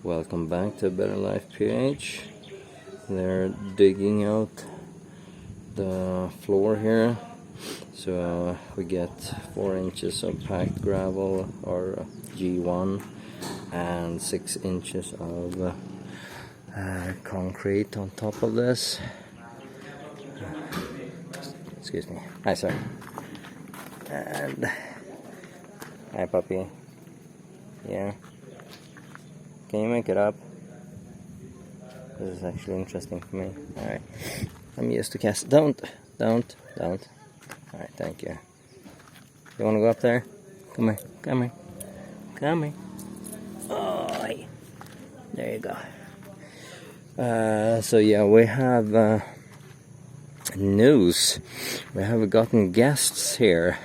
Welcome back to Better Life PH. They're digging out the floor here, so we get 4 inches of packed gravel or G1 and 6 inches of concrete on top of this. Excuse me. Hi, sir. And hi, puppy. Yeah. Can you make it up? This is actually interesting for me. Alright. I'm used to cast. Don't. Alright, thank you. You want to go up there? Come here. Oh, there you go. So yeah, we have news. We have gotten guests here.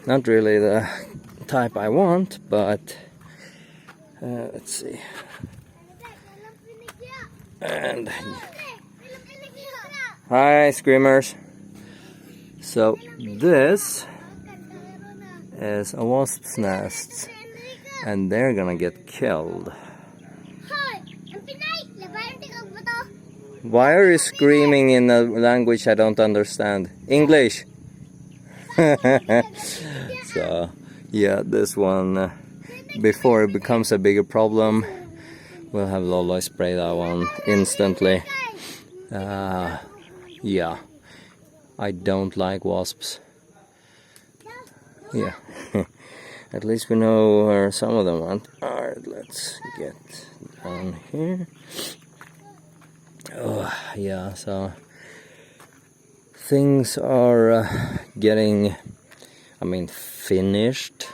Not really the type I want, but let's see. And hi, screamers. So this is a wasp's nest, and they're gonna get killed. Why are you screaming in a language I don't understand? English. So yeah, this one, before it becomes a bigger problem, we'll have Loyloy spray that one instantly. Yeah, I don't like wasps. Yeah, at least we know where some of them went. Alright, let's get down here. Oh, yeah, so things are getting, finished.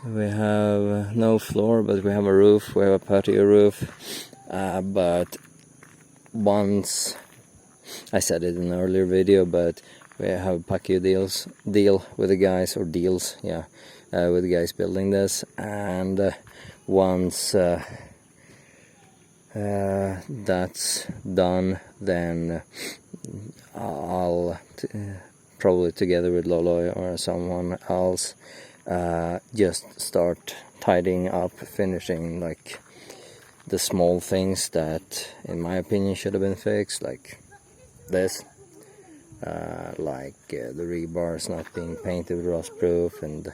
We have no floor, but we have a roof. We have a patio roof. But once, I said it in an earlier video, but we have a patio deal with the guys, or deals, yeah, with the guys building this. And once that's done, then I'll probably together with Loyloy or someone else just start tidying up, finishing like the small things that in my opinion should have been fixed, like this, like the rebars not being painted rust proof and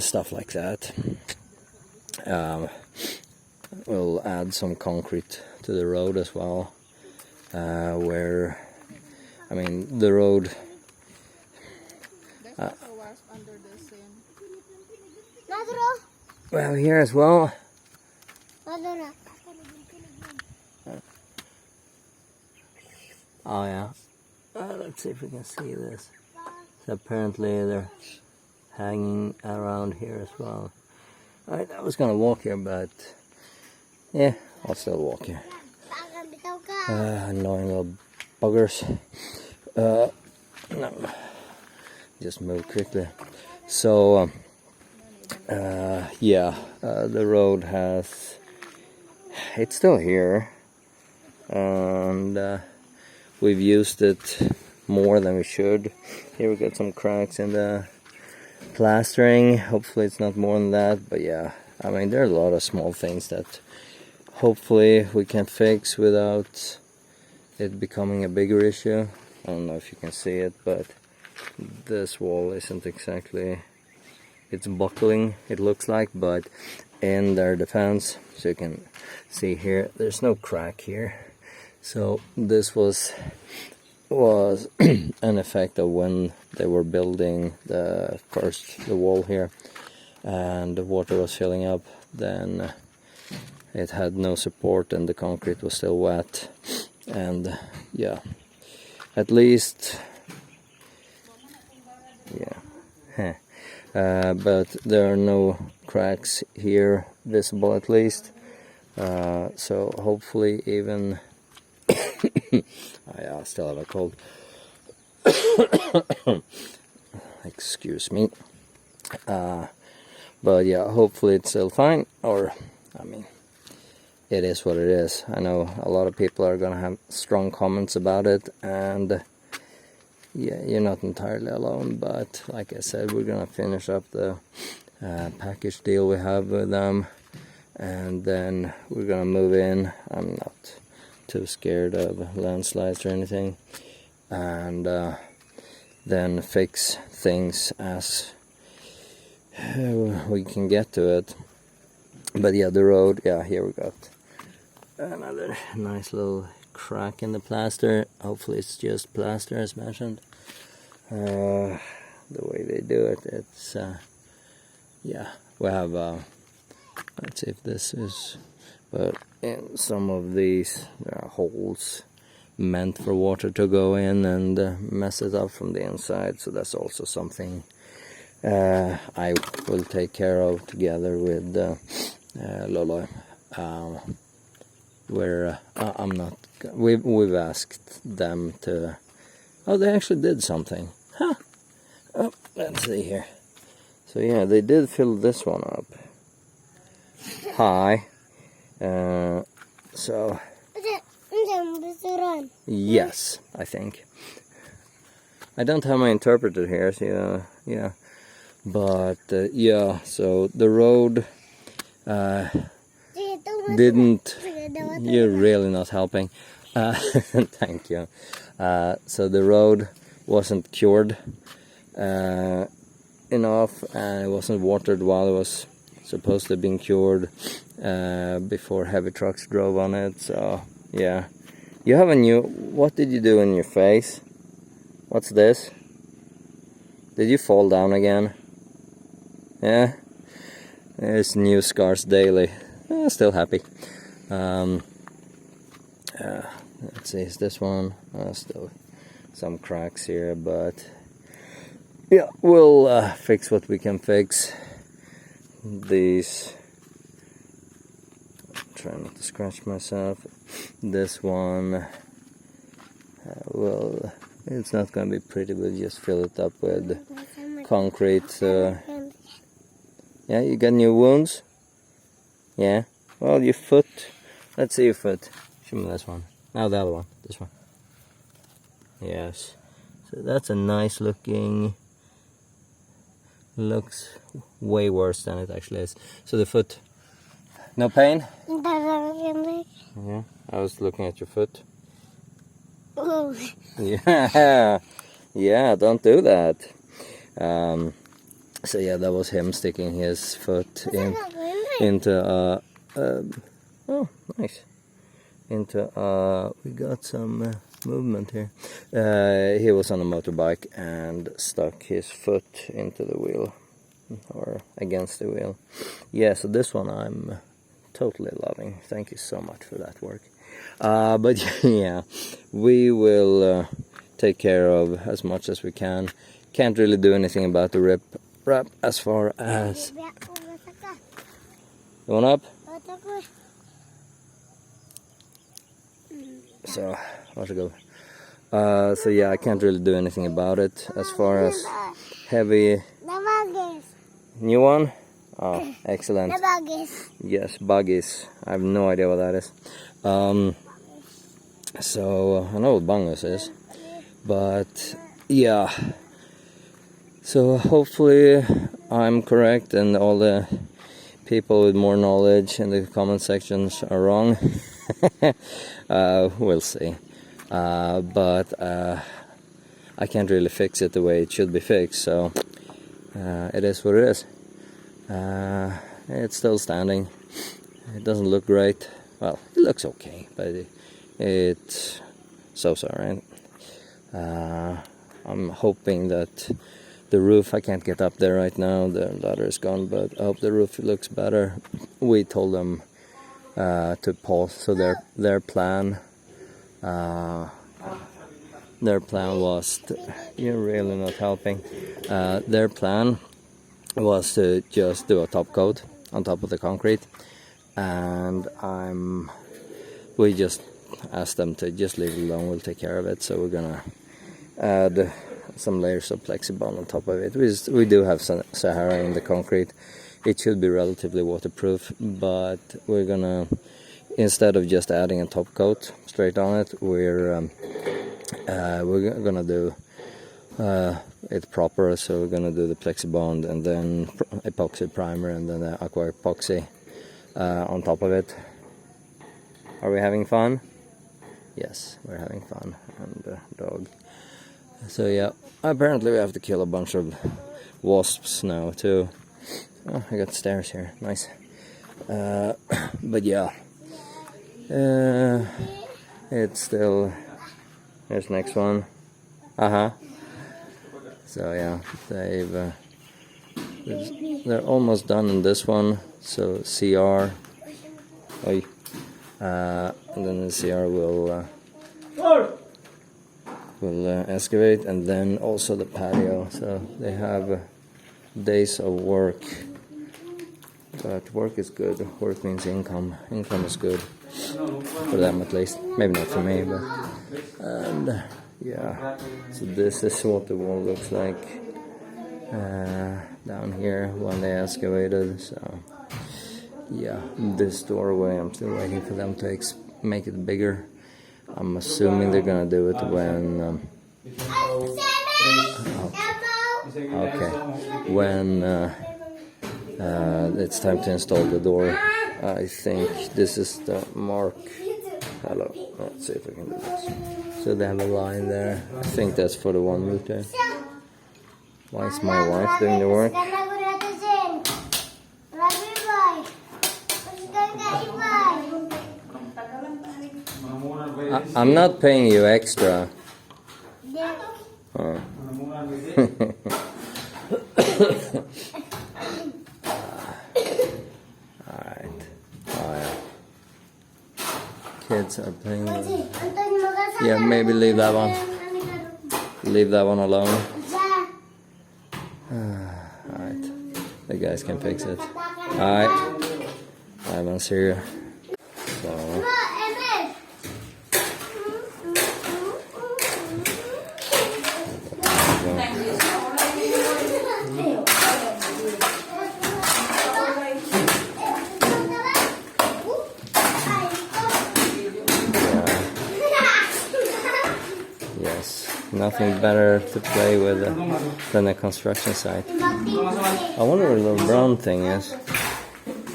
stuff like that. We'll add some concrete to the road as well, where the road well, here as well. Oh yeah, let's see if we can see this. So apparently they're hanging around here as well. Alright, I was gonna walk here, but yeah, I'll still walk here. Annoying little buggers. No, just move quickly. So yeah, the road it's still here, and we've used it more than we should. Here we got some cracks in the plastering. Hopefully it's not more than that, but yeah, there are a lot of small things that hopefully we can fix without it becoming a bigger issue. I don't know if you can see it, but this wall isn't exactly, it's buckling, it looks like, but in their defense, so you can see here, there's no crack here. So this was an effect of when they were building the wall here, and the water was filling up, then it had no support and the concrete was still wet. And yeah, at least, yeah, but there are no cracks here visible, at least. So hopefully even I still have a cold. Excuse me. But yeah, hopefully it's still fine, or it is what it is. I know a lot of people are gonna have strong comments about it, and yeah, you're not entirely alone, but like I said, we're gonna finish up the package deal we have with them, and then we're gonna move in. I'm not too scared of landslides or anything, and then fix things as we can get to it. But yeah, the road, yeah, here we got another nice little crack in the plaster. Hopefully it's just plaster as mentioned. The way they do it, it's yeah, we have let's see if this is, but in some of these there are holes meant for water to go in and mess it up from the inside, so that's also something I will take care of together with Loyloy. Where I'm not, we've asked them to, oh, they actually did something, huh? Oh, let's see here. So yeah, they did fill this one up high, so yes, I think. I don't have my interpreter here, so yeah, but yeah, so the road didn't, you're really not helping, thank you. So the road wasn't cured enough, and it wasn't watered while it was supposed to have been cured before heavy trucks drove on it. So yeah, you have a new, what did you do in your face? What's this? Did you fall down again? Yeah, there's new scars daily. Still happy. Let's see, is this one? Still some cracks here, but yeah, we'll fix what we can fix. These, try not to scratch myself. This one, well, it's not gonna be pretty, we'll just fill it up with concrete. Yeah, you got new wounds? Yeah, well, your foot, let's see your foot. Show me this one. Now the other one, this one. Yes, so that's a nice looking, looks way worse than it actually is. So the foot, no pain? Yeah, I was looking at your foot. Yeah, yeah, don't do that. So yeah, that was him sticking his foot into oh, nice, into we got some movement here. He was on a motorbike and stuck his foot into the wheel, or against the wheel. Yeah, so this one I'm totally loving. Thank you so much for that work. But yeah, we will take care of as much as we can. Can't really do anything about the wrap as far as... Going up? So, varsågod. So yeah, I can't really do anything about it as far as heavy... New one? Oh, excellent. The buggies. Yes, buggies. I have no idea what that is. So, I know what bungus is. But, yeah. So, hopefully I'm correct and all the people with more knowledge in the comment sections are wrong. We'll see. But I can't really fix it the way it should be fixed, so it is what it is. It's still standing. It doesn't look great. Well, it looks okay, but it's so-so, right? I'm hoping that the roof, I can't get up there right now, the ladder is gone, but I hope the roof looks better. We told them to pause, so their plan was to, you're really not helping. Their plan was to just do a top coat on top of the concrete, and we just asked them to just leave it alone, we'll take care of it. So we're gonna add some layers of plexibond on top of it. We do have some Sahara in the concrete. It should be relatively waterproof, but we're gonna, instead of just adding a top coat straight on it, we're gonna do it proper, so we're gonna do the plexibond and then epoxy primer and then the aqua epoxy on top of it. Are we having fun? Yes, we're having fun. And the dog. So yeah, apparently we have to kill a bunch of wasps now too. Oh, I got stairs here, nice. But yeah, it's still, here's next one. So yeah, they're almost done in this one. So CR, and then the CR will excavate, and then also the patio. So they have days of work, but work is good. Work means income. Income is good for them, at least. Maybe not for me, but and yeah. So this is what the wall looks like down here when they excavated. So yeah, this doorway, I'm still waiting for them to make it bigger. I'm assuming they're gonna do it when when it's time to install the door. I think this is the mark. Hello, let's see if I can do this. So they have a line there. I think that's for the 1 meter. Why is my wife doing the work? I'm not paying you extra. Oh. Alright. Oh, yeah. Kids are playing with... Yeah, maybe leave that one. Leave that one alone. Alright. The guys can fix it. Alright. Ivan's here. So... Nothing better to play with than a construction site. I wonder where the little brown thing is.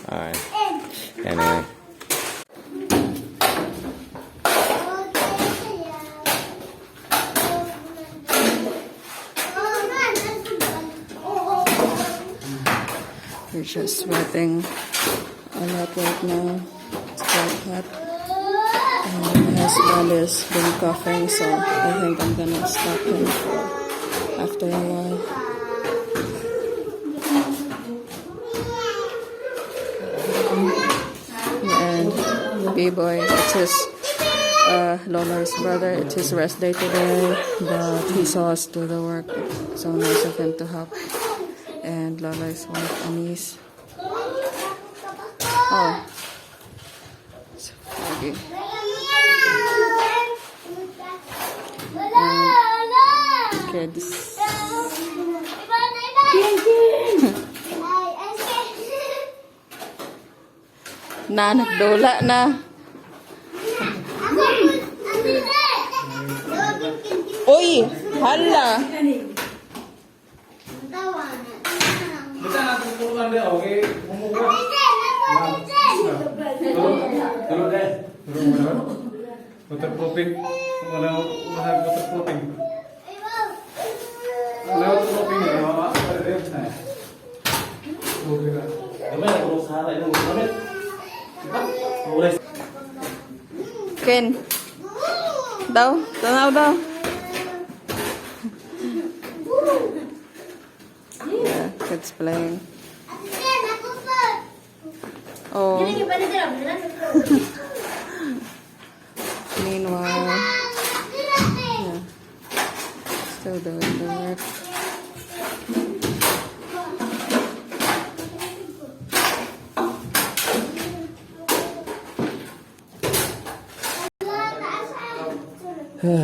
Alright. Anyway. We're just sweating a lot right now. It's quite hot. My husband has been coughing, so I think I'm gonna stop him for after a while. And B-Boy, it's his Loyloy's brother. It's his rest day today, but he saw us do the work. It's so nice of him to help. And Loyloy's wife, Anise. Oh, it's foggy. Kids. Na, nagdula na. Uy, hala. Waterproofing. Waterproofing. Waterproofing. Ken. Daw, tanaw daw. Yeah, kids playing. Oh. Meanwhile, yeah, still doing the work.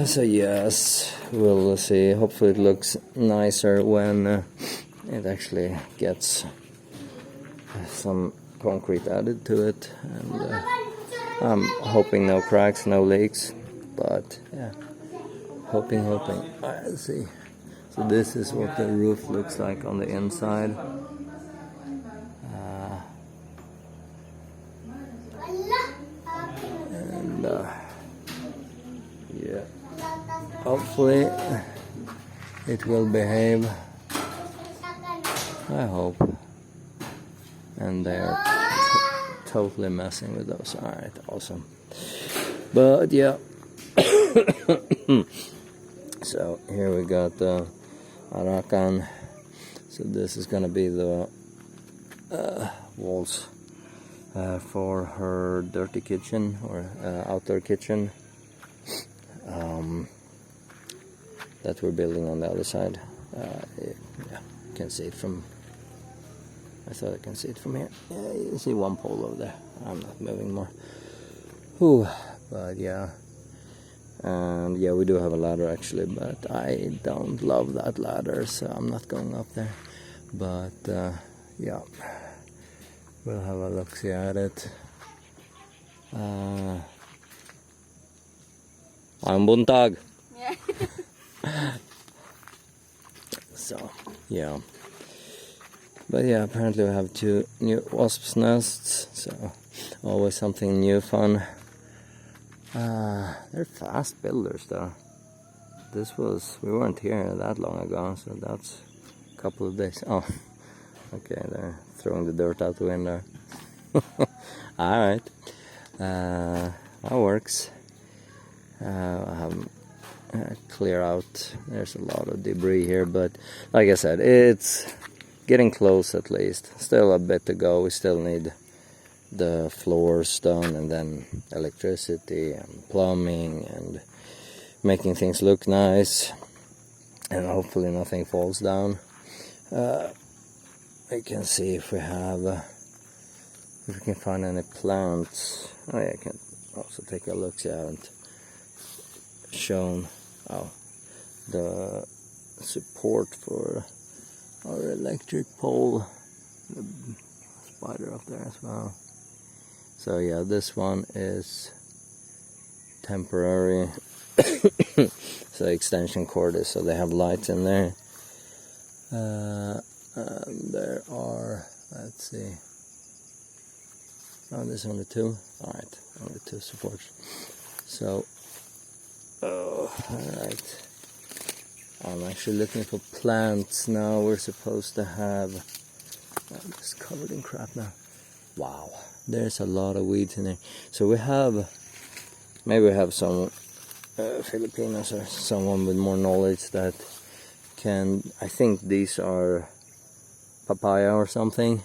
So yes, we'll see. Hopefully it looks nicer when it actually gets some concrete added to it, and I'm hoping no cracks, no leaks, but yeah, hoping. Let's see. So this is what the roof looks like on the inside. And yeah, hopefully it will behave. I hope. And they're totally messing with those. Alright, awesome. But yeah. So here we got the Arakan. So this is gonna be the walls for her dirty kitchen or outdoor kitchen that we're building on the other side. Yeah, you can see it from. I thought I can see it from here. Yeah, you can see one pole over there. I'm not moving more. Whew, but yeah. And yeah, we do have a ladder actually, but I don't love that ladder, so I'm not going up there. But yeah, we'll have a look-see at it. Ang buntag. Yeah. So yeah. But yeah, apparently we have 2 new wasps nests, so always something new fun. They're fast builders though. We weren't here that long ago, so that's a couple of days. Oh, okay, they're throwing the dirt out the window. Alright, that works. I have clear out, there's a lot of debris here, but like I said, it's getting close at least. Still a bit to go, we still need the floors done, and then electricity and plumbing and making things look nice, and hopefully nothing falls down. We can see if we can find any plants. Oh yeah, I can also take a look. See, I haven't shown the support for our electric pole. The spider up there as well. So yeah, this one is temporary. So extension cord is so they have lights in there. And there are, let's see. Oh, there's only 2. Alright, only 2 supports. So, alright. I'm actually looking for plants now. We're supposed to have. I'm just covered in crap now. Wow. There's a lot of weeds in there. So maybe we have some Filipinos or someone with more knowledge that can, I think these are papaya or something.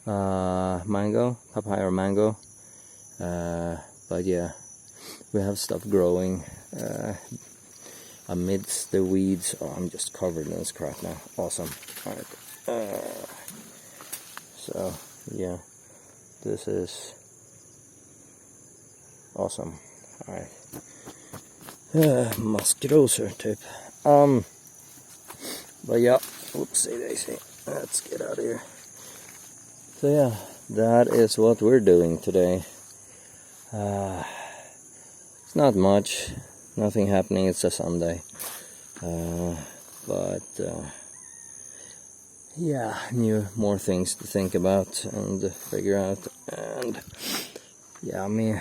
Mango, papaya or mango. But yeah, we have stuff growing amidst the weeds. Oh, I'm just covered in this crap now. Awesome. Alright. So, yeah. This is awesome. Alright. Maskroser typ. But yeah, whoopsie daisy. Let's get out of here. So yeah, that is what we're doing today. It's not much, nothing happening, it's a Sunday. But yeah, more things to think about and figure out. And yeah, I mean,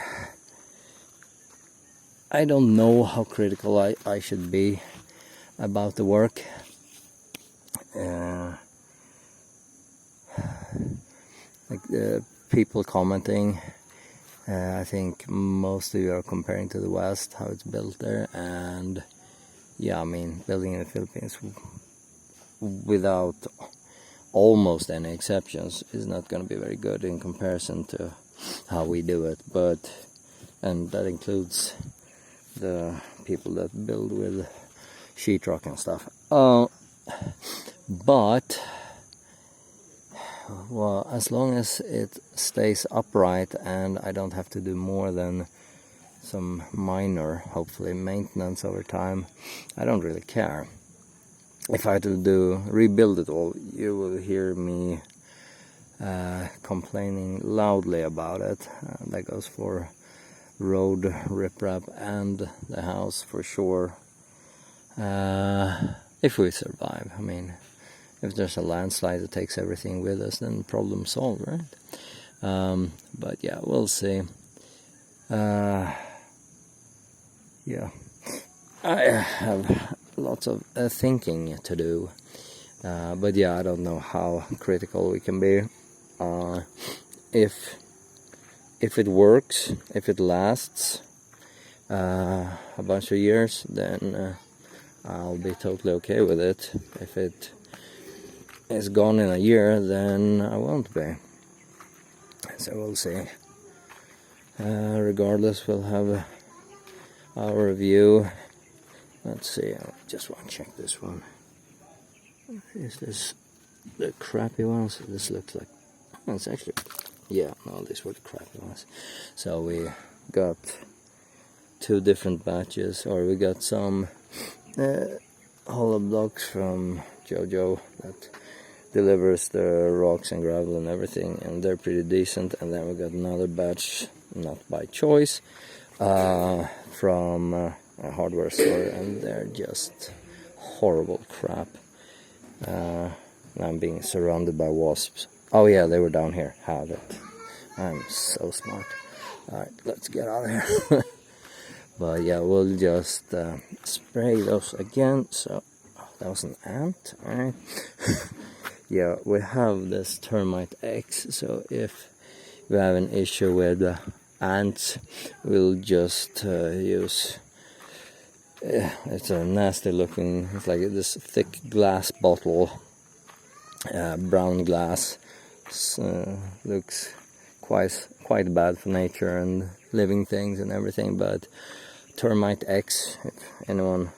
I don't know how critical I should be about the work. Like the people commenting, I think most of you are comparing to the West, how it's built there. And yeah, I mean, building in the Philippines without almost any exceptions is not going to be very good in comparison to how we do it. And that includes the people that build with sheetrock and stuff. But well, as long as it stays upright and I don't have to do more than some minor, hopefully, maintenance over time, I don't really care. If I had to rebuild it all, you will hear me complaining loudly about it. That goes for road riprap and the house for sure. if we survive. I mean, if there's a landslide that takes everything with us, then problem solved, right? But yeah, we'll see. Yeah, I have lots of thinking to do. But yeah, I don't know how critical we can be. If it works, if it lasts a bunch of years, then I'll be totally okay with it. If it is gone in a year, then I won't be. So we'll see. Regardless, we'll have our review. Let's see, I just want to check this one. Is this the crappy ones? This looks like, oh, it's actually, yeah, no, these were the crappy ones. So we got 2 different batches, or we got some hollow blocks from Jojo that delivers the rocks and gravel and everything, and they're pretty decent. And then we got another batch, not by choice, from a hardware store, and they're just horrible crap. I'm being surrounded by wasps. Oh yeah, they were down here. Have it. I'm so smart. Alright, let's get out of here. But yeah, we'll just spray those again. So, oh, that was an ant. Alright. Yeah, we have this termite X, so if we have an issue with ants, we'll just use, it's a nasty looking, it's like this thick glass bottle, brown glass, looks quite bad for nature and living things and everything, but termite X, if anyone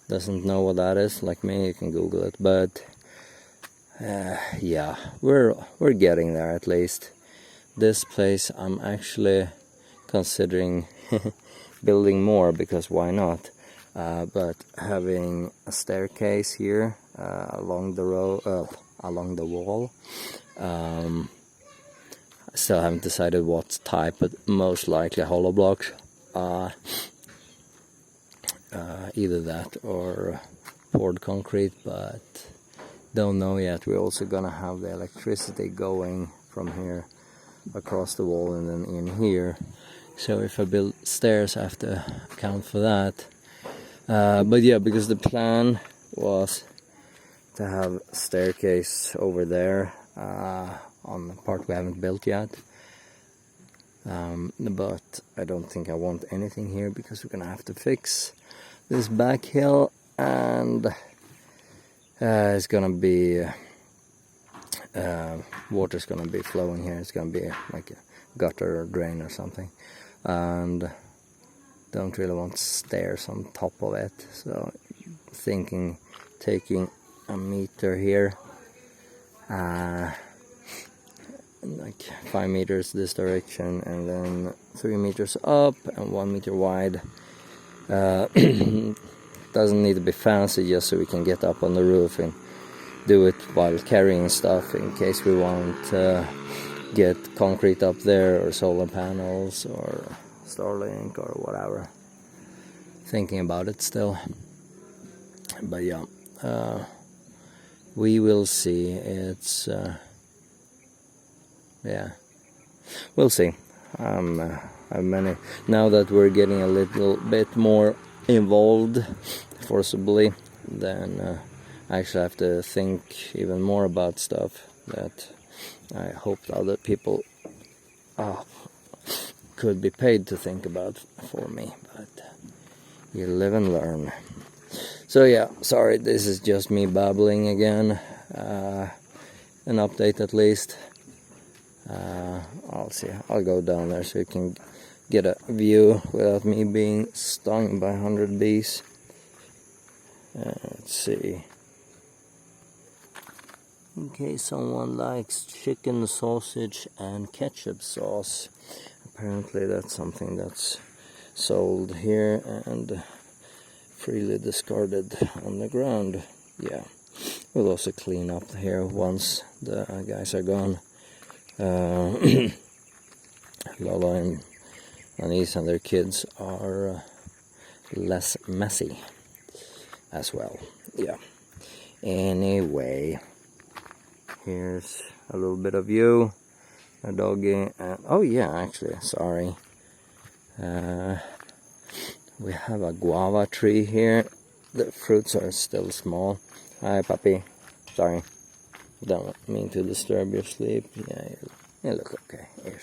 doesn't know what that is, like me, you can Google it, but yeah, we're getting there at least. This place I'm actually considering building more, because why not? But having a staircase here along the along the wall. Still haven't decided what type, but most likely hollow blocks. Either that or poured concrete, but don't know yet. We're also gonna have the electricity going from here across the wall and then in here. So if I build stairs, I have to account for that. But yeah, because the plan was to have a staircase over there on the part we haven't built yet. But I don't think I want anything here, because we're gonna have to fix this back hill, and it's gonna be water's gonna be flowing here. It's gonna be like a gutter or drain or something, and don't really want stairs on top of it. So thinking taking a meter here, like 5 meters this direction, and then 3 meters up and 1 meter wide. Doesn't need to be fancy, just so we can get up on the roof and do it while carrying stuff, in case we want to get concrete up there, or solar panels, or Starlink, or whatever. Thinking about it still. But yeah, we will see. It's yeah, we'll see. Now that we're getting a little bit more involved forcibly, then I actually have to think even more about stuff that I hoped other people could be paid to think about for me, but you live and learn. So yeah, sorry, this is just me babbling again. An update at least. I'll see. I'll go down there so you can get a view without me being stung by 100 bees. Let's see. In case someone likes chicken sausage and ketchup sauce, apparently that's something that's sold here and freely discarded on the ground. Yeah, we'll also clean up here once the guys are gone. Loyloy and Anise and their kids are less messy as well. Yeah. Anyway, here's a little bit of you, a doggy, and oh yeah, actually, sorry. We have a guava tree here. The fruits are still small. Hi, puppy. Sorry. Don't mean to disturb your sleep. Yeah, you look okay. Here.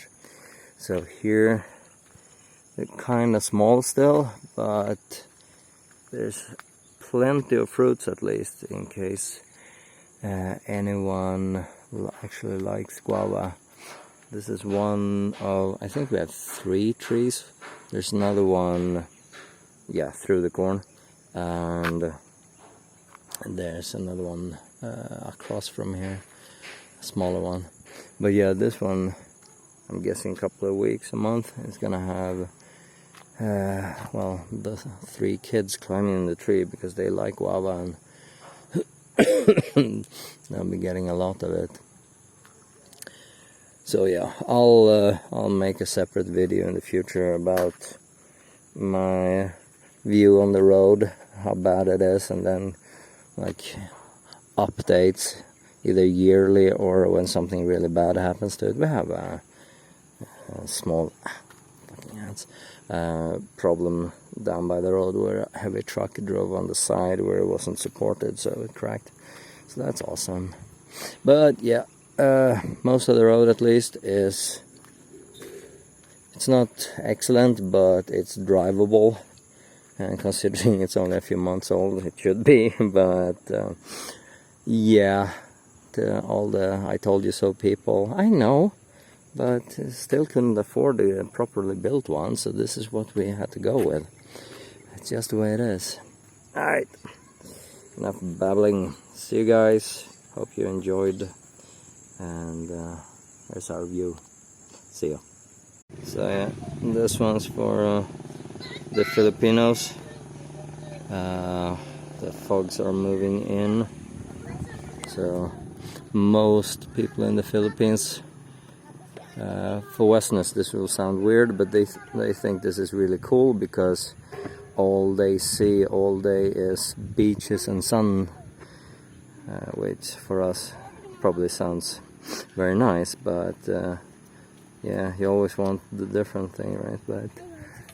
So here, they're kind of small still, but there's plenty of fruits at least in case anyone actually likes guava. This is one of, I think we have 3 trees. There's another one, yeah, through the corn, and there's another one across from here, a smaller one. But yeah, this one, I'm guessing a couple of weeks, a month, is gonna have well, the 3 kids climbing in the tree because they like guava, and they'll be getting a lot of it. So yeah, I'll make a separate video in the future about my view on the road, how bad it is, and then like updates either yearly or when something really bad happens to it. We have a small fucking hands problem down by the road where a heavy truck drove on the side where it wasn't supported, so it cracked. So that's awesome. But yeah, most of the road at least is, it's not excellent, but it's drivable, and considering it's only a few months old, it should be. But yeah, all the I told you so people, I know, but still couldn't afford a properly built one, so this is what we had to go with. It's just the way it is. Alright, enough babbling. See you guys, hope you enjoyed, and there's our view. See you. So yeah, this one's for the Filipinos. The fogs are moving in, so most people in the Philippines, for Westerners this will sound weird, but they think this is really cool because all they see all day is beaches and sun, which for us probably sounds very nice, but yeah, you always want the different thing, right? But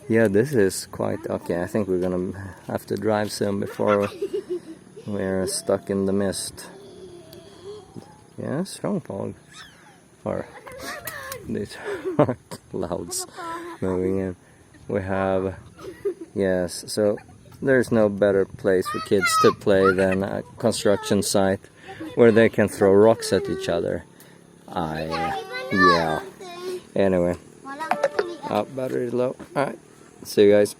yeah, this is quite okay. I think we're gonna have to drive soon before we're stuck in the mist. Yeah, strong fog. Or these are clouds moving in. We have, yes, so there's no better place for kids to play than a construction site where they can throw rocks at each other. Yeah. Anyway, battery is low. Alright, see you guys.